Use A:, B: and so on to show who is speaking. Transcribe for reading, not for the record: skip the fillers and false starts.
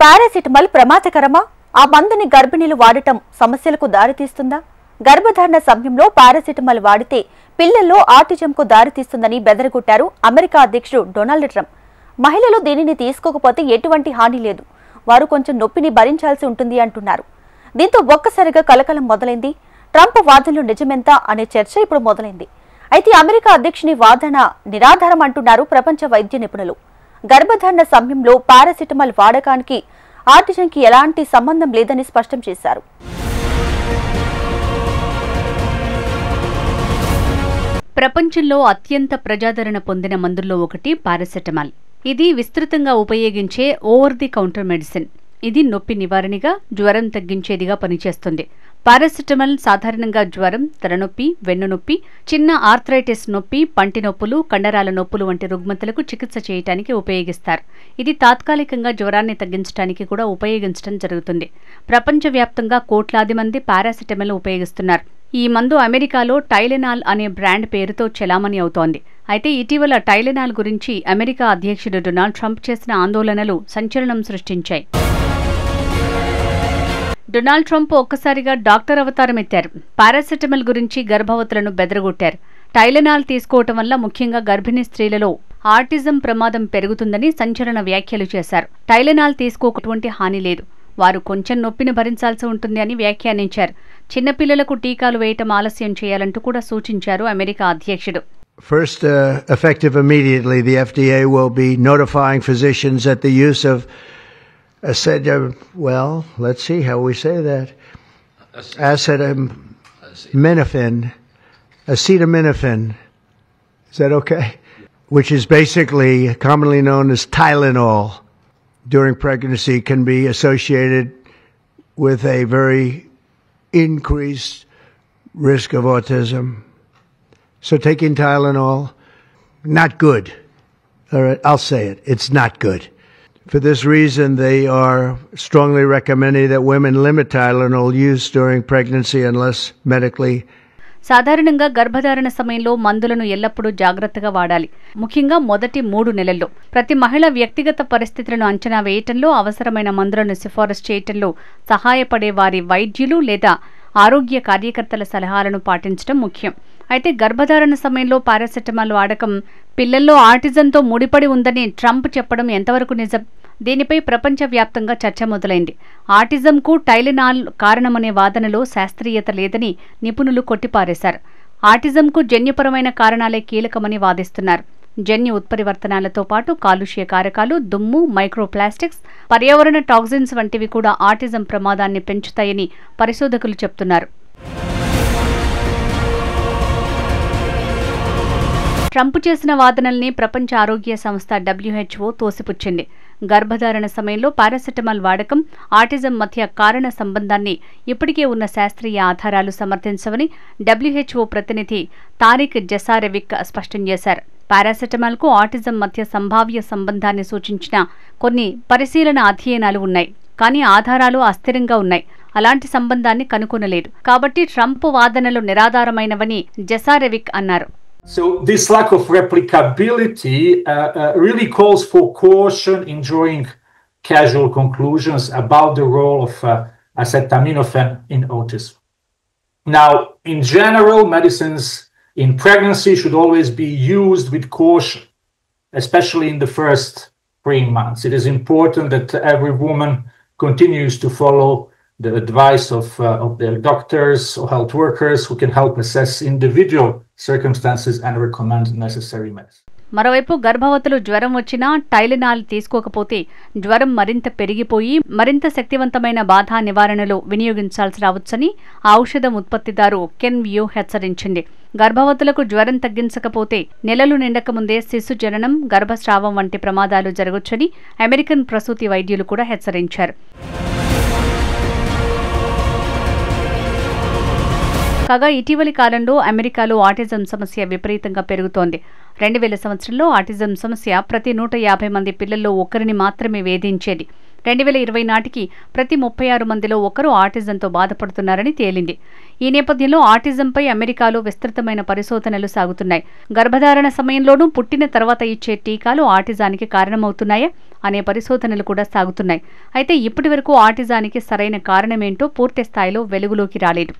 A: Paracetamol ప్రమాదకరమా? ఆ మందుని గర్భిణీలు వాడటం సమస్యలకు దారితీస్తుందా? గర్భధారణ సమయంలో పారాసిటమాల్ వాడితే పిల్లల్లో ఆటిజంకు దారితీస్తుందని బెదరగొట్టారు అమెరికా అధ్యక్షుడు డొనాల్డ్ ట్రంప్. మహిళలు దీనిని తీసుకోకపోతే ఎటువంటి హాని లేదు, వారు కొంచెం నొప్పిని భరించాల్సి ఉంటుంది అంటున్నారు. దీంతో ఒక్కసారిగా కలకలం మొదలైంది. ట్రంప్ వాదనలు నిజమెంత అనే చర్చ ఇప్పుడు మొదలైంది. అయితే అమెరికా అధ్యక్షుని వాదన నిరాధారం అంటున్నారు ప్రపంచ వైద్య నిపుణులు. గర్భధారణ సమయంలో పారాసిటమాల్ వాడకానికి ఆటిజంకి ఎలాంటి సంబంధం లేదని స్పష్టం చేశారు.
B: ప్రపంచంలో అత్యంత ప్రజాదరణ పొందిన మందుల్లో ఒకటి పారాసిటమాల్. ఇది విస్తృతంగా ఉపయోగించే ఓవర్ ది కౌంటర్ మెడిసిన్. ఇది నొప్పి నివారణగా, జ్వరం తగ్గించేదిగా పనిచేస్తుంది. పారాసిటమాల్ సాధారణంగా జ్వరం, తలనొప్పి, వెన్నునొప్పి, చిన్న ఆర్థరైటిస్ నొప్పి, పంటి నొప్పులు, కండరాల నొప్పులు వంటి రుగ్మతలకు చికిత్స చేయడానికి ఉపయోగిస్తారు. ఇది తాత్కాలికంగా జ్వరాన్ని తగ్గించడానికి కూడా ఉపయోగించడం జరుగుతుంది. ప్రపంచవ్యాప్తంగా కోట్లాది మంది పారాసిటమాల్ ఉపయోగిస్తున్నారు. ఈ మందు అమెరికాలో టైలెనాల్ అనే బ్రాండ్ పేరుతో చెలామణి అవుతోంది. అయితే ఇటీవల టైలెనాల్ గురించి అమెరికా అధ్యక్షుడు డొనాల్డ్ ట్రంప్ చేసిన ఆందోళనలు సంచలనం సృష్టించాయి. డొనాల్డ్ ట్రంప్ ఒక్కసారిగా డాక్టర్ అవతారం ఎత్తారు. పారాసిటమాల్ గురించి గర్భవతులను బెదరగొట్టారు. టైలెనాల్ తీసుకోవటం వల్ల ముఖ్యంగా గర్భిణీ స్త్రీలలో ఆటిజం ప్రమాదం పెరుగుతుందని సంచలన వ్యాఖ్యలు చేశారు. టైలెనాల్ తీసుకోకటువంటి హాని లేదు, వారు కొంచెం నొప్పిని భరించాల్సి ఉంటుంది అని వ్యాఖ్యానించారు. చిన్నపిల్లలకు టీకాలు వేయటం ఆలస్యం చేయాలంటూ కూడా సూచించారు అమెరికా అధ్యక్షుడు.
C: First, effective immediately, the FDA will be notifying physicians that the use of let's see how we say that. Acetaminophen. Is that okay? Which is basically commonly known as Tylenol. During pregnancy can be associated with a very increased risk of autism. So taking Tylenol, not good. All right, I'll say it. It's not good. For this reason, they are strongly recommending that women limit Tylenol use during pregnancy unless medically.
B: సాధారణంగా గర్భధారణ సమయంలో మందులను ఎల్లప్పుడూ జాగ్రత్తగా వాడాలి. ముఖ్యంగా మొదటి 3 నెలల్లో ప్రతి మహిళ వ్యక్తిగత పరిస్థితులను అంచనా వేయటంలో, అవసరమైన మందులను సిఫారసు చేయటంలో సహాయపడే వారి వైద్యులు లేదా ఆరోగ్య కార్యకర్తల సలహాలను పాటించడం ముఖ్యం. అయితే గర్భధారణ సమయంలో పారాసిటమాల్ వాడకం పిల్లల్లో ఆటిజంతో ముడిపడి ఉందని ట్రంప్ చెప్పడం ఎంతవరకు నిజం? దీనిపై ప్రపంచవ్యాప్తంగా చర్చ మొదలైంది. ఆటిజంకు టైలెనాల్ కారణమనే వాదనలో శాస్త్రీయత లేదని నిపుణులు కొట్టిపారేశారు. ఆటిజంకు జన్యుపరమైన కారణాలే కీలకమని వాదిస్తున్నారు. జన్యు ఉత్పరివర్తనాలతో పాటు కాలుష్య కారకాలు, దుమ్ము, మైక్రోప్లాస్టిక్స్, పర్యావరణ టాక్సిన్స్ వంటివి కూడా ఆటిజం ప్రమాదాన్ని పెంచుతాయని పరిశోధకులు చెబుతున్నారు. ట్రంప్ చేసిన వాదనల్ని ప్రపంచ ఆరోగ్య సంస్థ WHO తోసిపుచ్చింది. గర్భధారణ సమయంలో పారాసిటమాల్ వాడకం, ఆటిజం మధ్య కారణ సంబంధాన్ని ఇప్పటికే ఉన్న శాస్త్రీయ ఆధారాలు సమర్థించవని WHO ప్రతినిధి తారిక్ జసారెవిక్ స్పష్టం చేశారు. పారాసిటమాల్కు ఆటిజం మధ్య సంభావ్య సంబంధాన్ని సూచించిన కొన్ని పరిశీలన అధ్యయనాలు ఉన్నాయి, కానీ ఆధారాలు అస్థిరంగా ఉన్నాయి. అలాంటి సంబంధాన్ని కనుగొనలేదు. కాబట్టి ట్రంప్ వాదనలు నిరాధారమైనవని జసారెవిక్ అన్నారు.
D: So this lack of replicability really calls for caution in drawing casual conclusions about the role of acetaminophen in autism. Now, in general, medicines in pregnancy should always be used with caution, especially in the first 3 months. It is important that every woman continues to follow the advice of their doctors or health workers who can help assess individual circumstances and recommend necessary medicine.
B: మరోవైపు గర్భవతులు జ్వరం వచ్చినా Tylenol తీసుకోకపోతే జ్వరం మరింత పెరిగిపోయి మరింత శక్తివంతమైన బాధ నివారణలో వినియోగించాల్సి రావచ్చని ఆ ఔషధం ఉత్పత్తిదారు కెన్వ్యూ హెచ్చరించింది. గర్భవతులకు జ్వరం తగ్గించకపోతే నెలలు నిండకముందే శిశు జననం, గర్భస్రావం వంటి ప్రమాదాలు జరగొచ్చని అమెరికన్ ప్రసూతి వైద్యులు కూడా హెచ్చరించారు. కాగా ఇటీవలి కాలంలో అమెరికాలో ఆటిజం సమస్య విపరీతంగా పెరుగుతోంది. 2000 సంవత్సరంలో ఆటిజం సమస్య ప్రతి 150 మంది పిల్లల్లో ఒకరిని మాత్రమే వేధించేది. 2020 నాటికి ప్రతి 36 మందిలో ఒకరు ఆటిజంతో బాధపడుతున్నారని తేలింది. ఈ నేపథ్యంలో ఆటిజంపై అమెరికాలో విస్తృతమైన పరిశోధనలు సాగుతున్నాయి. గర్భధారణ సమయంలోనూ పుట్టిన తర్వాత ఇచ్చే టీకాలు ఆటిజానికి కారణమవుతున్నాయా అనే పరిశోధనలు కూడా సాగుతున్నాయి. అయితే ఇప్పటివరకు ఆటిజానికి సరైన కారణమేంటో పూర్తి స్థాయిలో వెలుగులోకి రాలేదు.